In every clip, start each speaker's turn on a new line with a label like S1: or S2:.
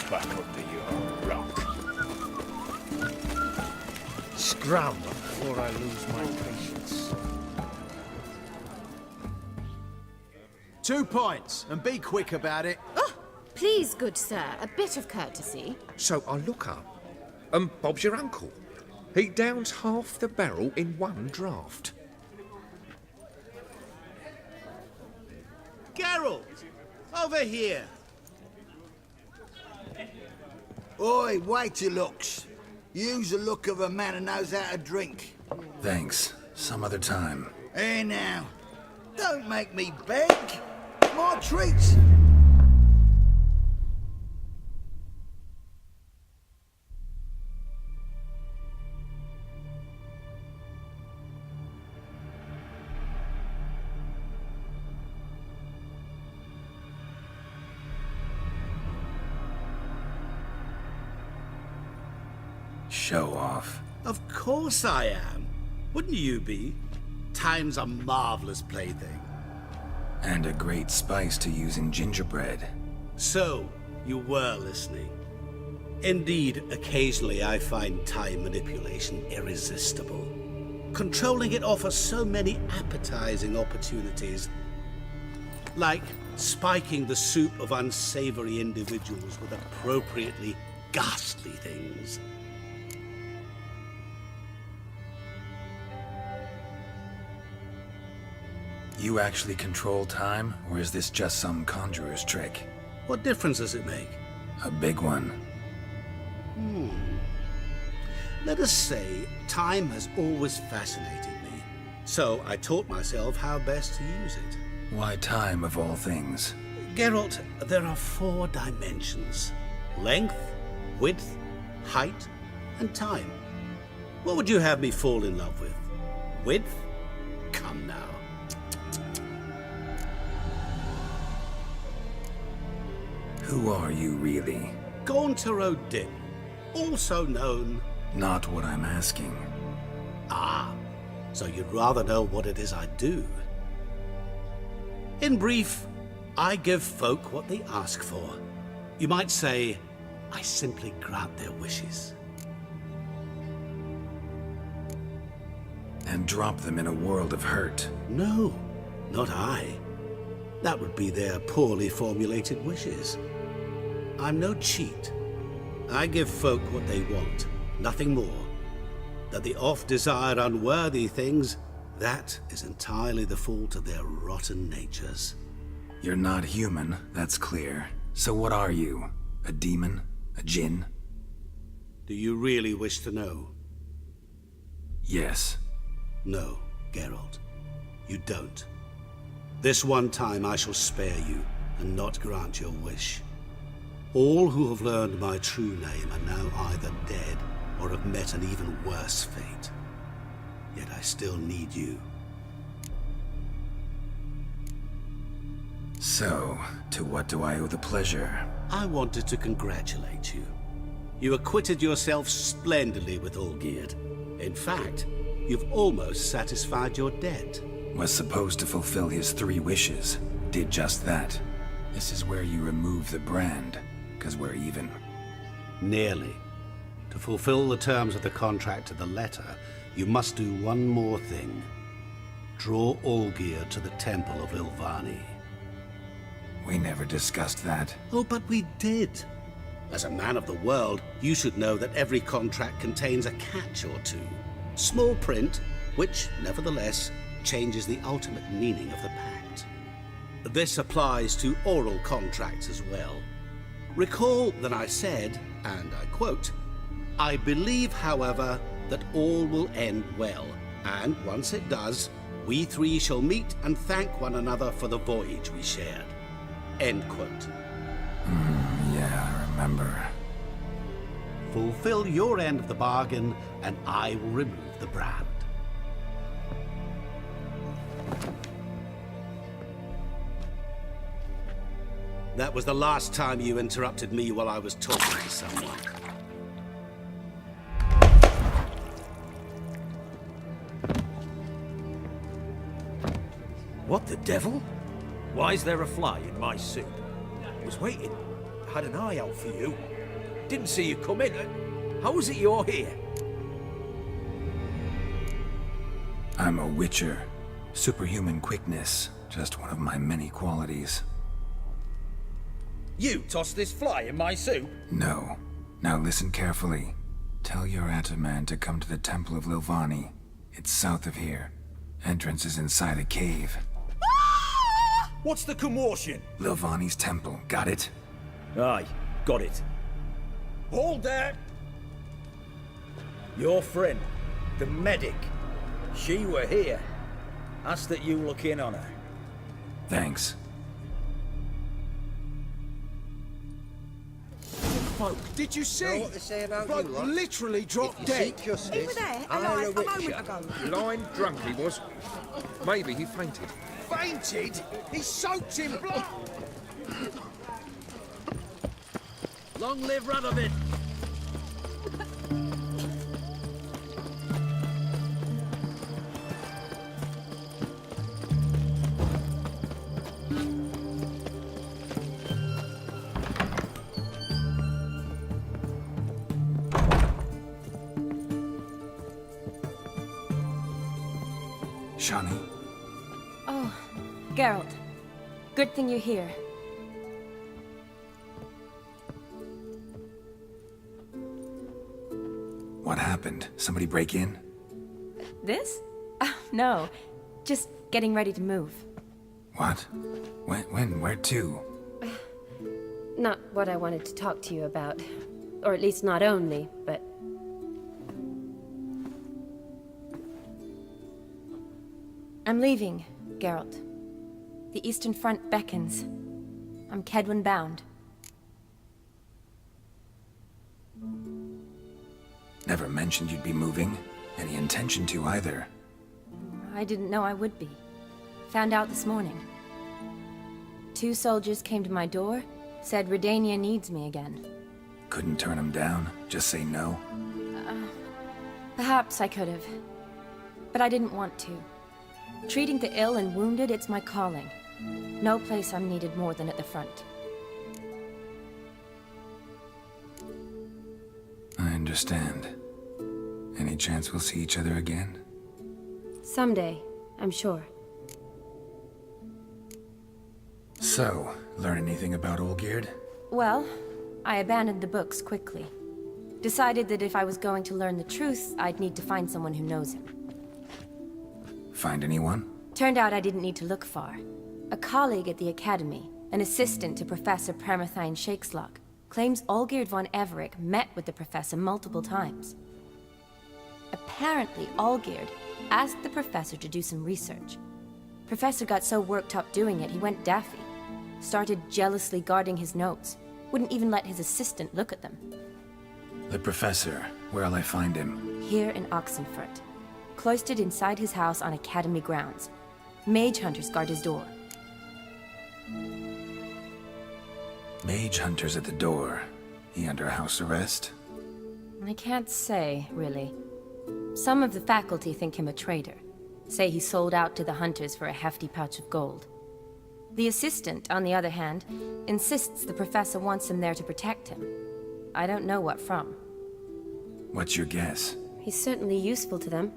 S1: buckle to your rock.
S2: Scram before I lose my patience.
S3: 2 pints, and be quick about it.
S4: Oh, please, good sir, a bit of courtesy.
S5: So I look up, and Bob's your uncle. He downs half the barrel in one draught.
S3: Geralt, over here.
S6: Oi, wait your looks. Use the look of a man who knows how to drink.
S7: Thanks. Some other time.
S6: Hey now, don't make me beg. More treats.
S7: Show off.
S3: Of course I am. Wouldn't you be? Time's a marvelous plaything.
S7: And a great spice to use in gingerbread.
S3: So, you were listening. Indeed, occasionally I find time manipulation irresistible. Controlling it offers so many appetizing opportunities. Like spiking the soup of unsavory individuals with appropriately ghastly things.
S7: You actually control time, or is this just some conjurer's trick?
S3: What difference does it make?
S7: A big one.
S3: Let us say, time has always fascinated me. So I taught myself how best to use it.
S7: Why time, of all things?
S3: Geralt, there are 4 dimensions. Length, width, height, and time. What would you have me fall in love with? Width? Come now.
S7: Who are you, really?
S3: Gaunter-o-Din, also known...
S7: Not what I'm asking.
S3: Ah, so you'd rather know what it is I do. In brief, I give folk what they ask for. You might say, I simply grant their wishes.
S7: And drop them in a world of hurt.
S3: No, not I. That would be their poorly formulated wishes. I'm no cheat. I give folk what they want, nothing more. That they oft desire unworthy things, that is entirely the fault of their rotten natures.
S7: You're not human, that's clear. So what are you? A demon? A djinn?
S3: Do you really wish to know?
S7: Yes.
S3: No, Geralt. You don't. This one time I shall spare you, and not grant your wish. All who have learned my true name are now either dead, or have met an even worse fate. Yet I still need you.
S7: So, to what do I owe the pleasure?
S3: I wanted to congratulate you. You acquitted yourself splendidly with Olgierd. In fact, you've almost satisfied your debt.
S7: Was supposed to fulfill his 3 wishes. Did just that. This is where you remove the brand, 'cause we're even.
S3: Nearly. To fulfill the terms of the contract to the letter, you must do one more thing. Draw Olgierd to the Temple of Ilvani.
S7: We never discussed that.
S3: Oh, but we did. As a man of the world, you should know that every contract contains a catch or two. Small print, which, nevertheless, changes the ultimate meaning of the pact. This applies to oral contracts as well. Recall that I said, and I quote, "I believe, however, that all will end well, and once it does, we 3 shall meet and thank one another for the voyage we shared." End quote.
S7: Yeah, I remember.
S3: Fulfill your end of the bargain, and I will remove the brand. That was the last time you interrupted me while I was talking to someone.
S2: What the devil? Why is there a fly in my soup?
S8: Was waiting.
S2: Had an eye out for you. Didn't see you come in. How is it you're here?
S7: I'm a witcher. Superhuman quickness. Just one of my many qualities.
S8: You tossed this fly in my soup?
S7: No. Now listen carefully. Tell your Ataman to come to the Temple of Lilvani. It's south of here. Entrance is inside a cave.
S2: What's the commotion?
S7: Lilvani's temple, got it?
S8: Aye, got it. Hold there! Your friend, the medic, she were here. Ask that you look in on her.
S7: Thanks.
S2: Folk, did you see?
S9: What they say about
S2: Bloke
S9: you, lot?
S2: literally dropped
S9: If you
S2: dead.
S9: seek justice,
S10: Over there,
S9: I'm
S10: alive,
S9: a
S10: a moment
S9: witcher.
S10: ago.
S5: Blind drunk he was. Maybe he fainted.
S2: Fainted? He soaked in blood.
S8: Long live Radovid!
S7: Shani?
S11: Oh, Geralt. Good thing you're here.
S7: What happened? Somebody break in?
S11: This? No. Just getting ready to move.
S7: What? When? Where to?
S11: Not what I wanted to talk to you about. Or at least not only, but... I'm leaving, Geralt. The Eastern Front beckons. I'm Kedwin bound.
S7: Never mentioned you'd be moving. Any intention to either.
S11: I didn't know I would be. Found out this morning. 2 soldiers came to my door, said Redania needs me again.
S7: Couldn't turn him down? Just say no?
S11: Perhaps I could have. But I didn't want to. Treating the ill and wounded, it's my calling. No place I'm needed more than at the front.
S7: I understand. Any chance we'll see each other again?
S11: Someday, I'm sure.
S7: So, learn anything about Olgierd?
S11: Well, I abandoned the books quickly. Decided that if I was going to learn the truth, I'd need to find someone who knows him.
S7: Find anyone?
S11: Turned out I didn't need to look far. A colleague at the Academy, an assistant to Professor Permathine Shakeslog, claims Olgierd von Everec met with the professor multiple times. Apparently, Olgierd asked the professor to do some research. Professor got so worked up doing it, he went daffy. Started jealously guarding his notes. Wouldn't even let his assistant look at them.
S7: The professor. Where'll I find him?
S11: Here in Oxenfurt. Cloistered inside his house on Academy grounds. Mage hunters guard his door.
S7: Mage hunters at the door. He under house arrest?
S11: I can't say, really. Some of the faculty think him a traitor. Say he sold out to the hunters for a hefty pouch of gold. The assistant, on the other hand, insists the professor wants him there to protect him. I don't know what from.
S7: What's your guess?
S11: He's certainly useful to them.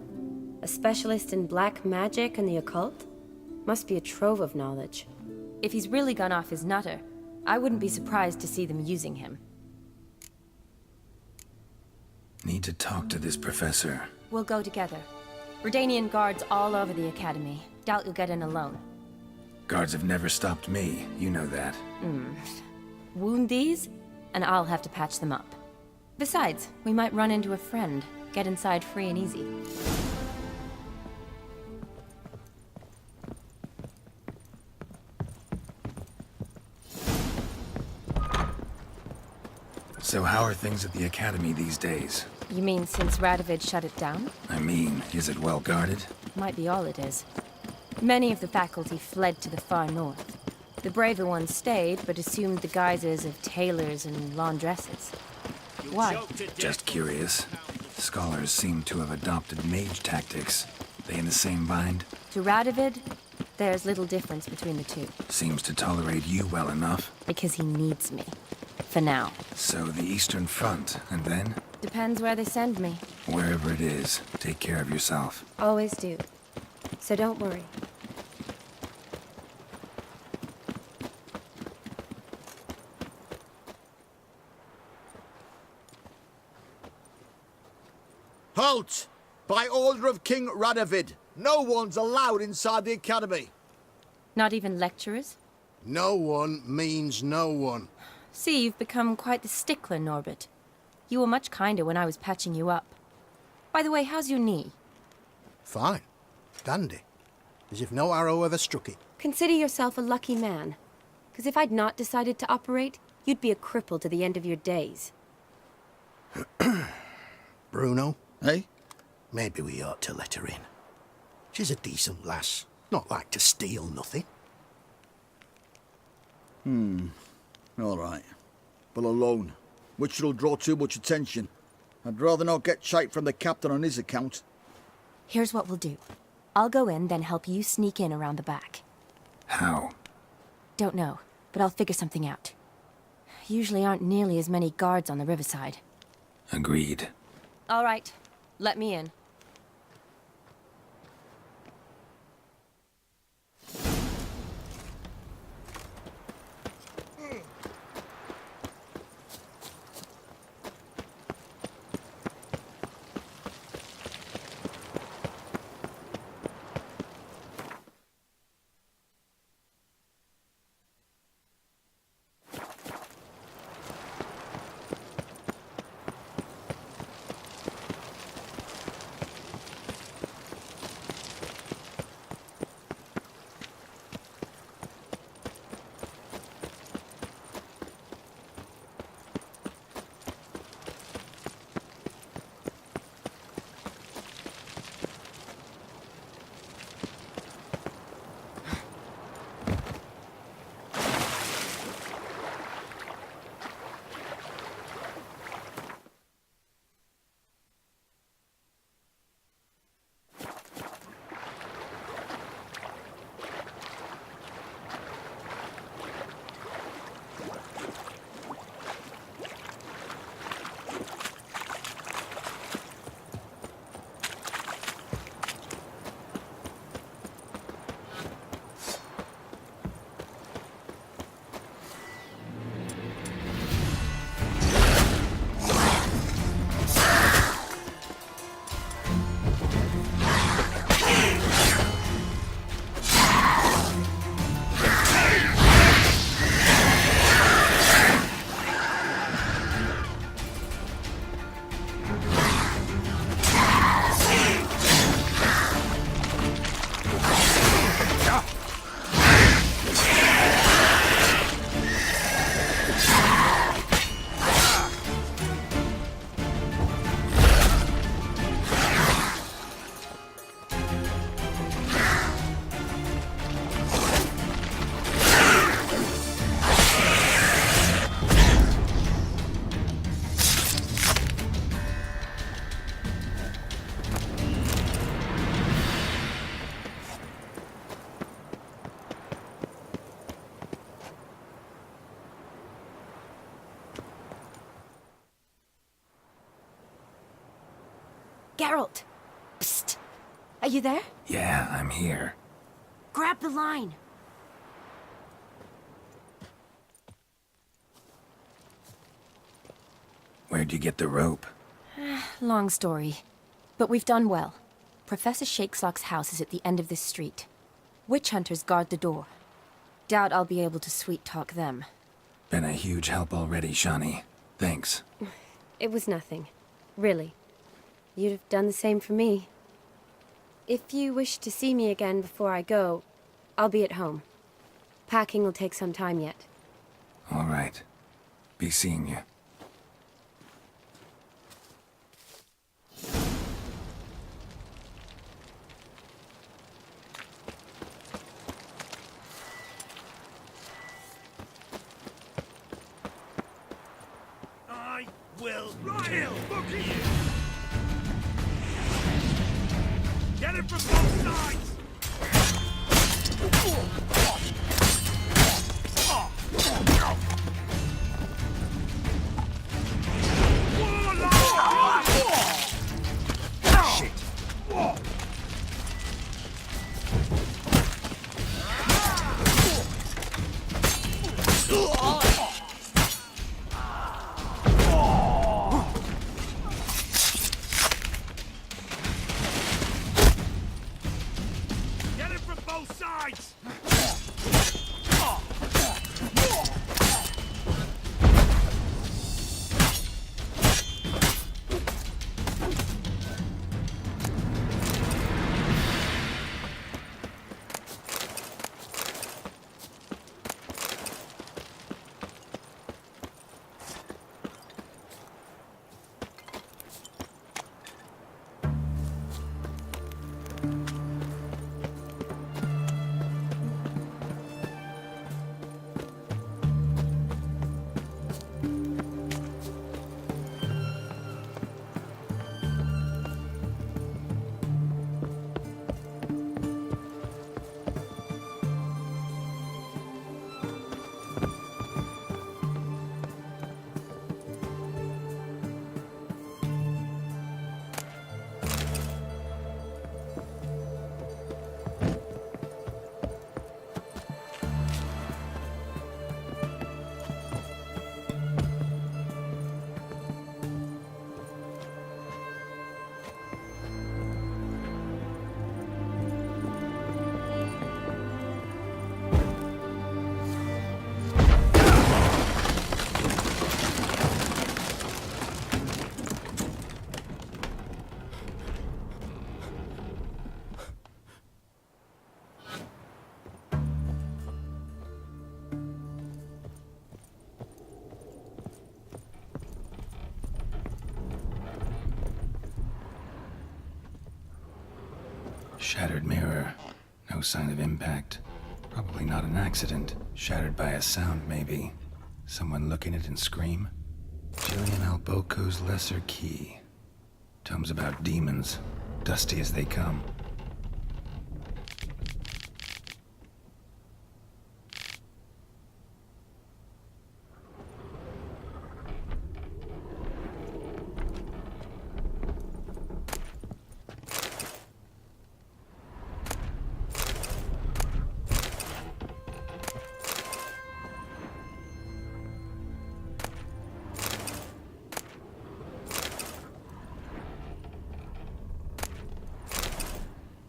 S11: A specialist in black magic and the occult? Must be a trove of knowledge. If he's really gone off his nutter, I wouldn't be surprised to see them using him.
S7: Need to talk to this professor.
S11: We'll go together. Redanian guards all over the Academy. Doubt you'll get in alone.
S7: Guards have never stopped me, you know that.
S11: Wound these, and I'll have to patch them up. Besides, we might run into a friend. Get inside free and easy.
S7: So how are things at the Academy these days?
S11: You mean since Radovid shut it down?
S7: I mean, is it well guarded?
S11: Might be all it is. Many of the faculty fled to the far north. The braver ones stayed, but assumed the guises of tailors and laundresses. Why?
S7: Just curious. Scholars seem to have adopted mage tactics. They in the same bind?
S11: To Radovid, there's little difference between the two.
S7: Seems to tolerate you well enough.
S11: Because he needs me. For now.
S7: So the Eastern Front, and then?
S11: Depends where they send me.
S7: Wherever it is, take care of yourself.
S11: Always do. So don't worry.
S6: Halt! By order of King Radovid, no one's allowed inside the academy.
S11: Not even lecturers?
S9: No one means no one.
S11: See, you've become quite the stickler, Norbert. You were much kinder when I was patching you up. By the way, how's your knee?
S9: Fine. Dandy. As if no arrow ever struck it.
S11: Consider yourself a lucky man. Because if I'd not decided to operate, you'd be a cripple to the end of your days.
S9: Bruno?
S6: Eh?
S9: Maybe we ought to let her in. She's a decent lass. Not like to steal nothing.
S6: All right. But alone, which will draw too much attention. I'd rather not get shite from the captain on his account.
S11: Here's what we'll do. I'll go in, then help you sneak in around the back.
S7: How?
S11: Don't know, but I'll figure something out. Usually aren't nearly as many guards on the riverside.
S7: Agreed.
S11: All right, let me in. Geralt! Psst! Are you there?
S7: Yeah, I'm here.
S11: Grab the line!
S7: Where'd you get the rope?
S11: Long story. But we've done well. Professor Shakesock's house is at the end of this street. Witch hunters guard the door. Doubt I'll be able to sweet-talk them.
S7: Been a huge help already, Shani. Thanks.
S11: It was nothing. Really. You'd have done the same for me. If you wish to see me again before I go, I'll be at home. Packing will take some time yet.
S7: All right. Be seeing you.
S2: I will kill. Look at you. Get it from both sides.
S7: Shattered mirror. No sign of impact. Probably not an accident. Shattered by a sound, maybe. Someone looking at it and scream? Gillian Alboco's Lesser Key. Tomes about demons. Dusty as they come.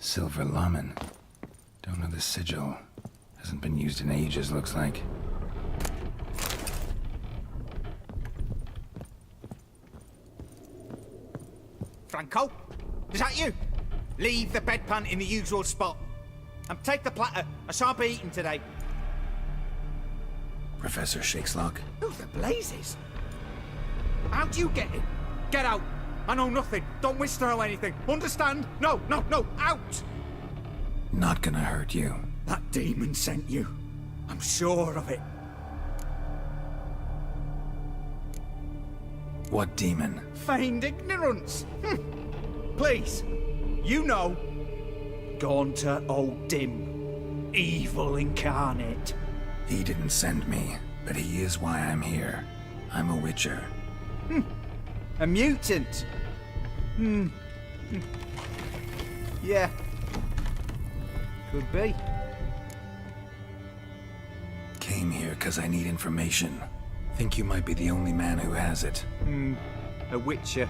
S7: Silver Lamen. Don't know the sigil. Hasn't been used in ages, looks like.
S10: Franco? Is that you? Leave the bedpan in the usual spot. And take the platter. I shan't be eating today.
S7: Professor Shakeslock?
S10: Who the blazes? How'd you get in? Get out! I know nothing. Don't wish to know anything. Understand? No, no, no! Out!
S7: Not gonna hurt you.
S10: That demon sent you. I'm sure of it.
S7: What demon?
S10: Feigned ignorance. Please. You know. Gaunter O'Dim. Evil incarnate.
S7: He didn't send me, but he is why I'm here. I'm a witcher.
S10: A mutant. Yeah. Could be.
S7: Came here because I need information. Think you might be the only man who has it.
S10: A witcher.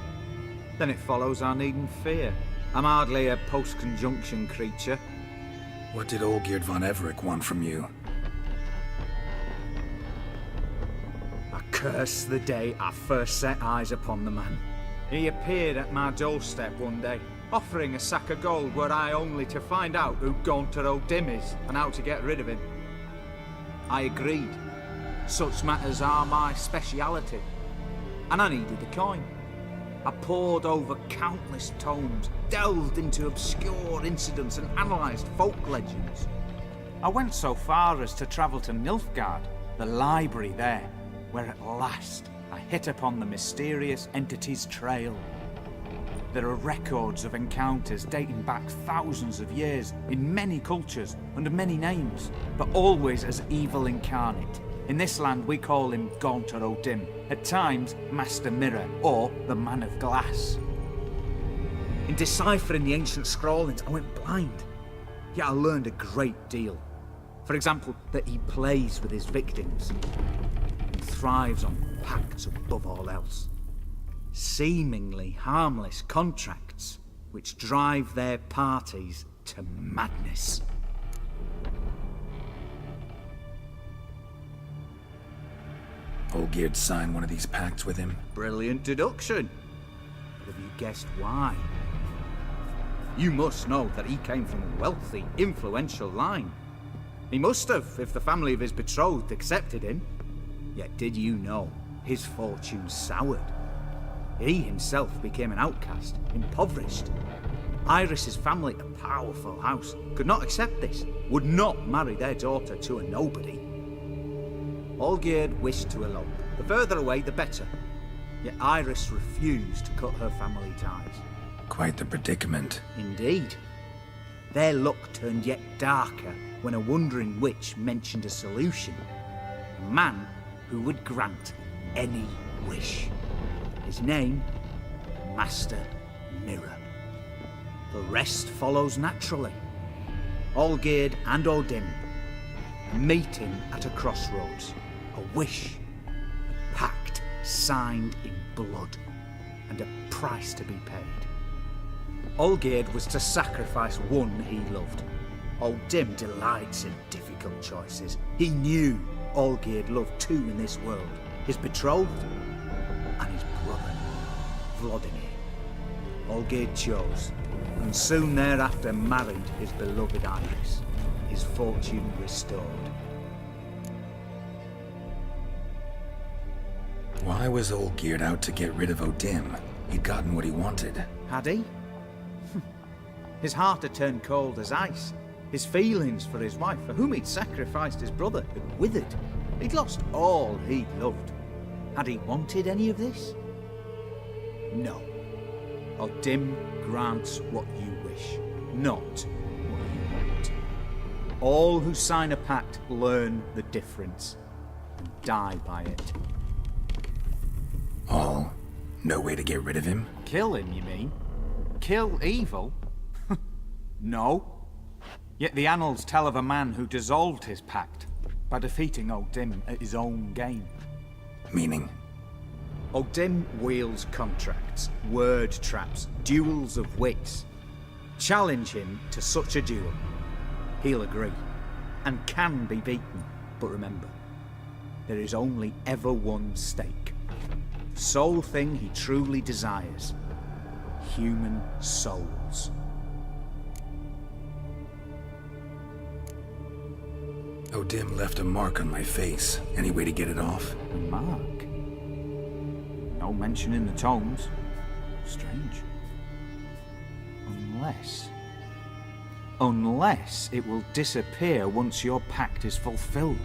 S10: Then it follows I needn't fear. I'm hardly a post-conjunction creature.
S7: What did Olgierd von Everec want from you?
S10: I curse the day I first set eyes upon the man. He appeared at my doorstep one day, offering a sack of gold were I only to find out who Gaunter O'Dim is and how to get rid of him. I agreed. Such matters are my speciality. And I needed the coin. I pored over countless tomes, delved into obscure incidents and analysed folk legends. I went so far as to travel to Nilfgaard, the library there, where at last I hit upon the mysterious entity's trail. There are records of encounters dating back thousands of years in many cultures under many names, but always as evil incarnate. In this land we call him Gaunter O'Dim, at times Master Mirror or the Man of Glass. In deciphering the ancient scrawlings I went blind, yet I learned a great deal. For example, that he plays with his victims and thrives on pacts above all else. Seemingly harmless contracts which drive their parties to madness.
S7: Olgierd signed one of these pacts with him?
S10: Brilliant deduction. But have you guessed why? You must know that he came from a wealthy, influential line. He must have, if the family of his betrothed accepted him. Yet did you know his fortune soured? He himself became an outcast, impoverished. Iris's family, a powerful house, could not accept this, would not marry their daughter to a nobody. Olgierd wished to elope. The further away, the better. Yet Iris refused to cut her family ties.
S7: Quite the predicament.
S10: Indeed. Their luck turned yet darker when a wandering witch mentioned a solution. A man who would grant any wish. His name, Master Mirror. The rest follows naturally. Olgierd and O'Dim meeting at a crossroads. A wish, a pact signed in blood, and a price to be paid. Olgierd was to sacrifice one he loved. O'Dim delights in difficult choices. He knew Olgierd loved two in this world, his betrothed and his brother, Vladimir. Olgierd chose, and soon thereafter married his beloved Iris, his fortune restored.
S7: Why was Olgierd out to get rid of O'Dim? He'd gotten what he wanted.
S10: Had he? His heart had turned cold as ice. His feelings for his wife, for whom he'd sacrificed his brother, had withered. He'd lost all he loved. Had he wanted any of this? No. Odim grants what you wish, not what you want. All who sign a pact learn the difference and die by it.
S7: All? No way to get rid of him?
S10: Kill him, you mean? Kill evil? No. Yet the annals tell of a man who dissolved his pact by defeating Odim at his own game.
S7: Meaning?
S10: Odim wields contracts, word traps, duels of wits. Challenge him to such a duel. He'll agree, and can be beaten. But remember, there is only ever one stake. The sole thing he truly desires. Human souls.
S7: Odim left a mark on my face. Any way to get it off?
S10: A mark? No mention in the tomes. Strange. Unless it will disappear once your pact is fulfilled.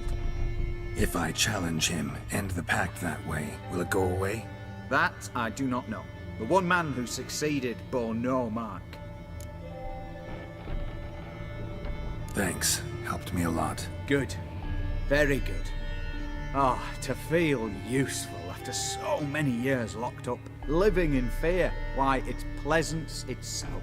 S7: If I challenge him, end the pact that way, will it go away?
S10: That I do not know. The one man who succeeded bore no mark.
S7: Thanks. Helped me a lot.
S10: Good. Very good. Ah, to feel useful after so many years locked up, living in fear. Why, it's pleasance itself.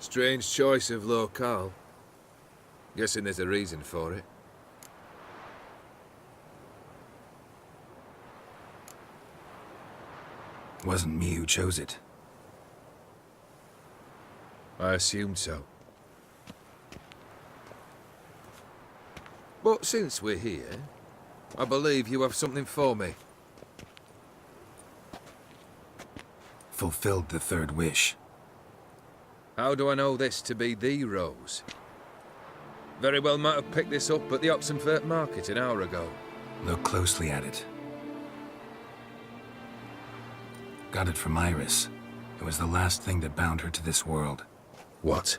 S1: Strange choice of locale. Guessing there's a reason for it.
S7: Wasn't me who chose it.
S1: I assumed so. But since we're here, I believe you have something for me.
S7: Fulfilled the third wish.
S1: How do I know this to be the rose? Very well might have picked this up at the Oxenfurt market an hour ago.
S7: Look closely at it. Got it from Iris. It was the last thing that bound her to this world.
S1: What?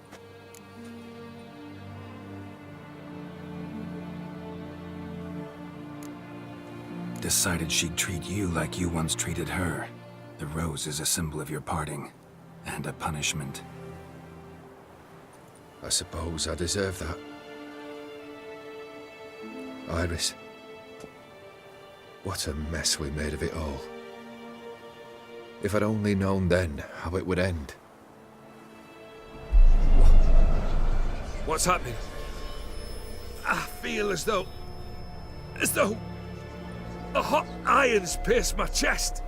S7: Decided she'd treat you like you once treated her. The rose is a symbol of your parting, and a punishment.
S1: I suppose I deserve that. Iris. What a mess we made of it all. If I'd only known then how it would end. What's happening? I feel as though a hot iron's pierced my chest.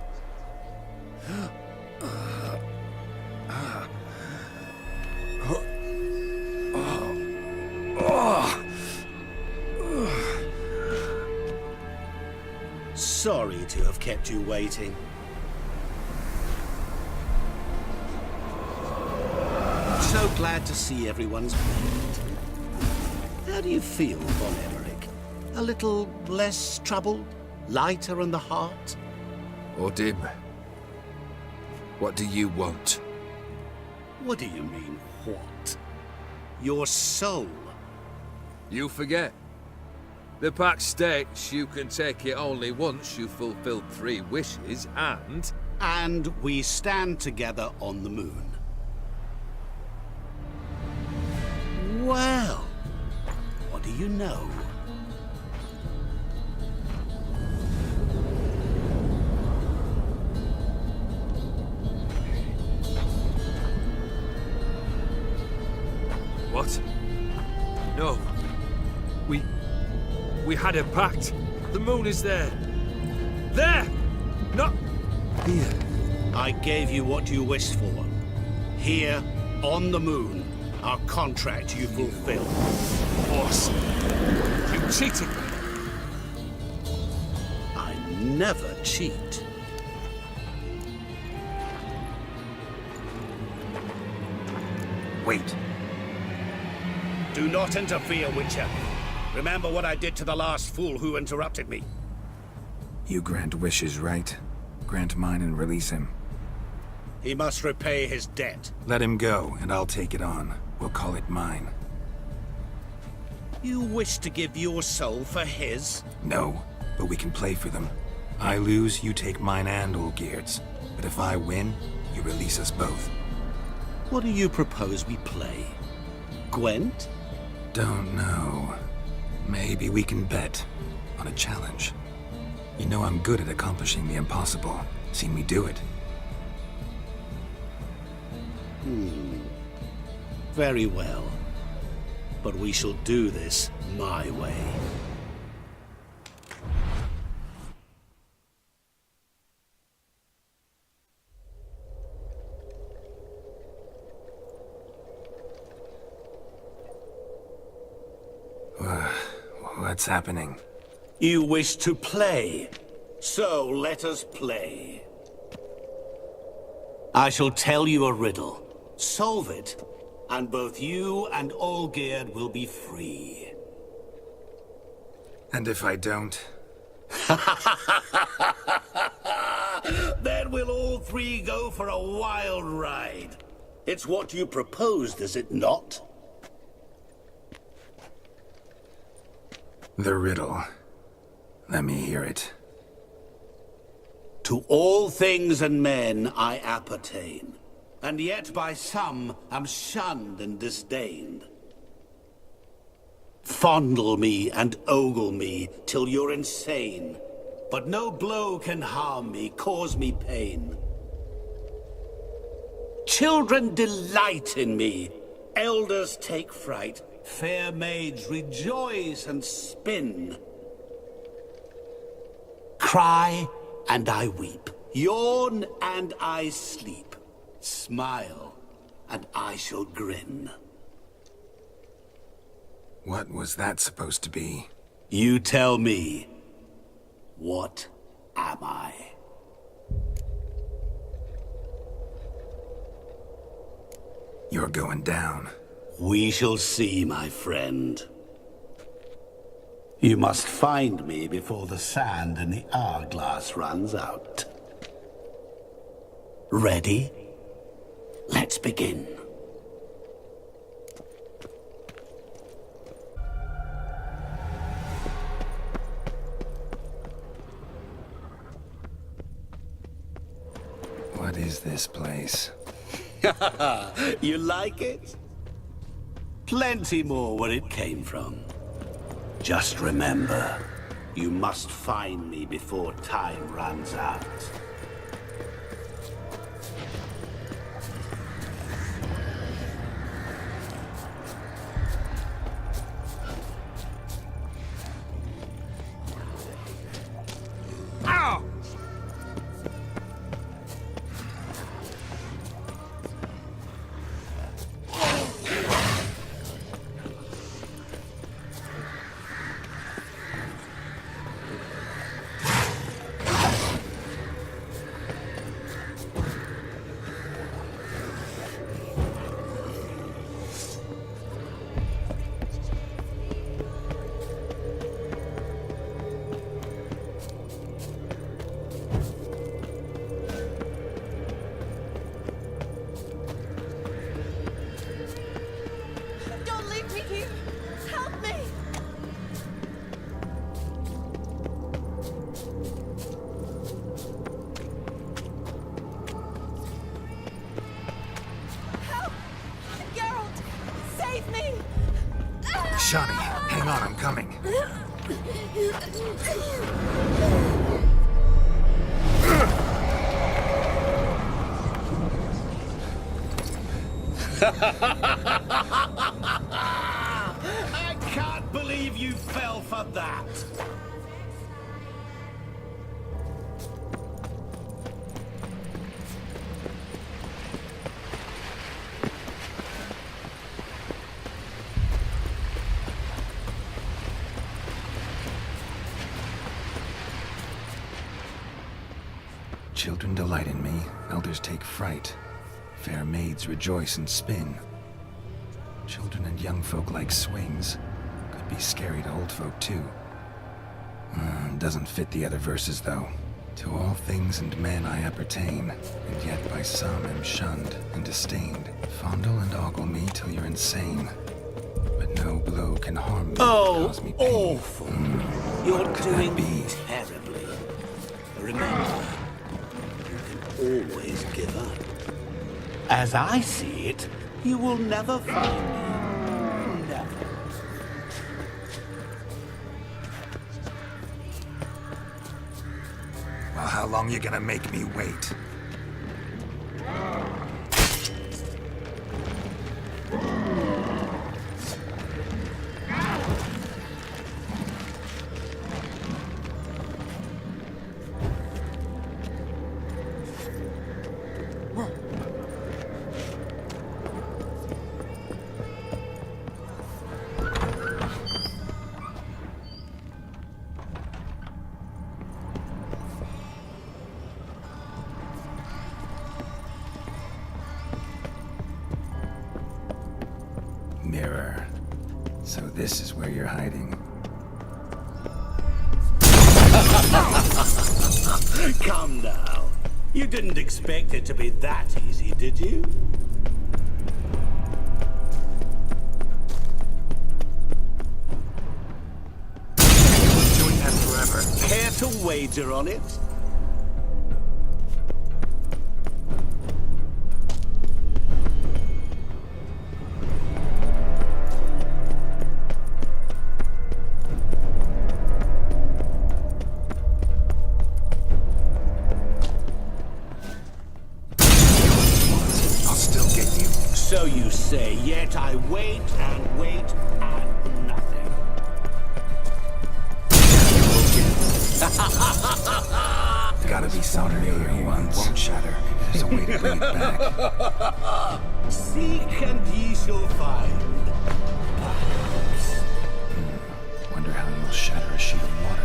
S3: Sorry to have kept you waiting. so glad to see everyone's made. How do you feel, Von Emmerich? A little less troubled? Lighter in the heart?
S1: Or dim? What do you want?
S3: What do you mean, what? Your soul.
S1: You forget. The pact states you can take it only once you've fulfilled 3 wishes, and...
S3: And we stand together on the moon. Well, what do you know?
S1: What? No. We had a pact. The moon is there. There! Not here.
S3: I gave you what you wished for. Here, on the moon, our contract you fulfilled.
S1: Boss, you cheated me.
S3: I never cheat.
S7: Wait.
S3: Do not interfere, Witcher. Remember what I did to the last fool who interrupted me.
S7: You grant wishes, right? Grant mine and release him.
S3: He must repay his debt.
S7: Let him go, and I'll take it on. We'll call it mine.
S3: You wish to give your soul for his?
S7: No, but we can play for them. I lose, you take mine and Olgierd's. But if I win, you release us both.
S3: What do you propose we play? Gwent?
S7: Don't know. Maybe we can bet on a challenge. You know I'm good at accomplishing the impossible. Seen me do it.
S3: Very well. But we shall do this my way.
S7: What's happening?
S3: You wish to play, so let us play. I shall tell you a riddle. Solve it, and both you and Olgierd will be free.
S7: And if I don't?
S3: Then we'll all 3 go for a wild ride. It's what you proposed, is it not?
S7: The riddle. Let me hear it.
S3: To all things and men I appertain, and yet by some am shunned and disdained. Fondle me and ogle me till you're insane, but no blow can harm me, cause me pain. Children delight in me, elders take fright, fair maids rejoice and spin. Cry and I weep, yawn and I sleep, smile and I shall grin.
S7: What was that supposed to be?
S3: You tell me, what am I?
S7: You're going down.
S3: We shall see, my friend. You must find me before the sand in the hourglass runs out. Ready? Let's begin.
S7: What is this place?
S3: You like it? Plenty more where it came from. Just remember, you must find me before time runs out.
S1: Ow!
S7: Shawnee, hang on, I'm coming.
S3: I can't believe you fell for that!
S7: Children delight in me, elders take fright. Fair maids rejoice and spin. Children and young folk like swings. Could be scary to old folk too. Doesn't fit the other verses though. To all things and men I appertain, and yet by some am shunned and disdained. Fondle and ogle me till you're insane. But no blow can harm me, cause me pain.
S3: Awful. You're doing terribly. Remember, you can always give up. As I see it, you will never find me. Never.
S7: Well, how long you gonna make me wait? Mirror. So this is where you're hiding.
S3: Come now. You didn't expect it to be that easy, did you?
S7: Doing that forever.
S3: Care to wager on it? So you say, yet I wait and wait and nothing.
S7: Gotta be soldered here once. Won't shatter. There's a way to bring it back.
S3: Seek and ye shall find. Perhaps.
S7: Wonder how you'll shatter a sheet of water.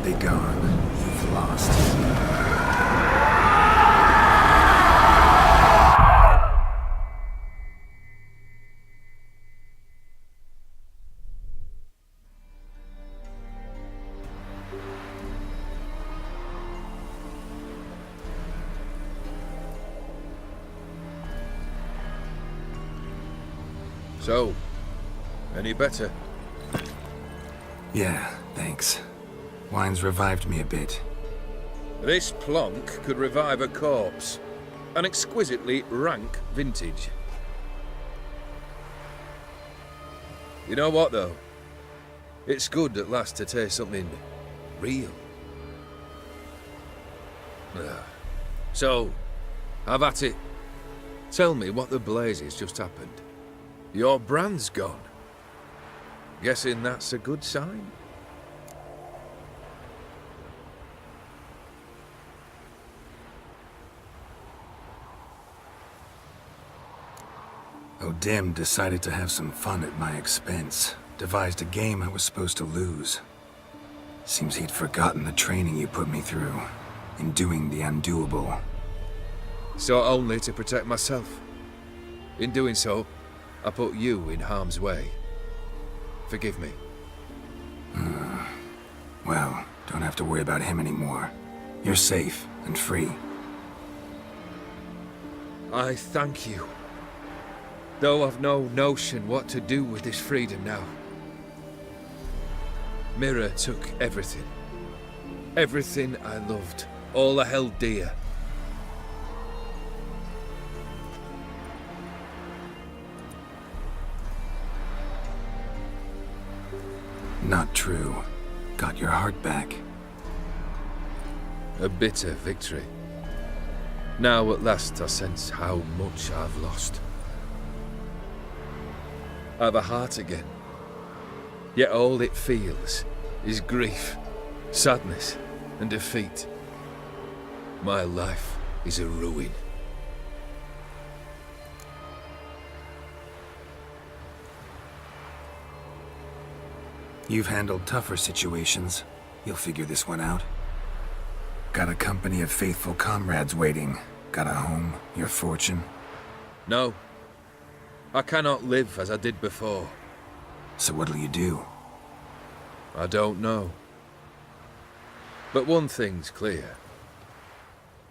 S7: Be gone. You've lost.
S1: So, any better?
S7: Yeah, thanks. Wine's revived me a bit.
S1: This plonk could revive a corpse. An exquisitely rank vintage. You know what, though? It's good at last to taste something real. So, have at it. Tell me what the blazes just happened. Your brand's gone. Guessing that's a good sign?
S7: O'Dim decided to have some fun at my expense. Devised a game I was supposed to lose. Seems he'd forgotten the training you put me through in doing the undoable.
S1: so only to protect myself. In doing so, I put you in harm's way. Forgive me.
S7: Well, don't have to worry about him anymore. You're safe and free.
S1: I thank you. Though I've no notion what to do with this freedom now. Mirror took everything. Everything I loved. All I held dear.
S7: Not true. Got your heart back.
S1: A bitter victory. Now at last I sense how much I've lost. I've a heart again. Yet all it feels is grief, sadness, and defeat. My life is a ruin.
S7: You've handled tougher situations. You'll figure this one out. Got a company of faithful comrades waiting. Got a home, your fortune.
S1: No. I cannot live as I did before.
S7: So what'll you do?
S1: I don't know. But one thing's clear.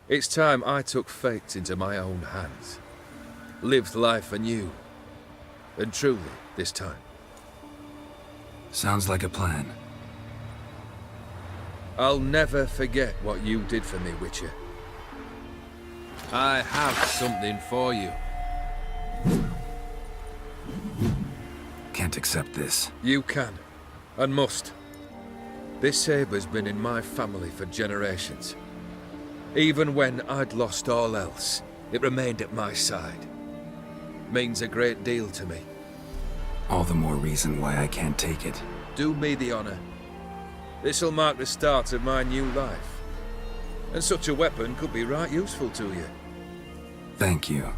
S1: It's time I took fate into my own hands. Lived life anew. And truly, this time.
S7: Sounds like a plan.
S1: I'll never forget what you did for me, Witcher. I have something for you.
S7: Can't accept this.
S1: You can, and must. This sabre's been in my family for generations. Even when I'd lost all else, it remained at my side. Means a great deal to me.
S7: All the more reason why I can't take it.
S1: Do me the honor. This'll mark the start of my new life. And such a weapon could be right useful to you.
S7: Thank you.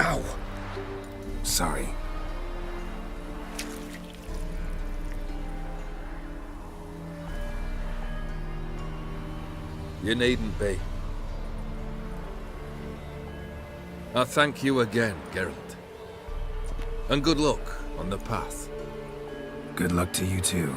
S1: Ow!
S7: Sorry.
S1: You needn't be. I thank you again, Geralt. And good luck on the path.
S7: Good luck to you too.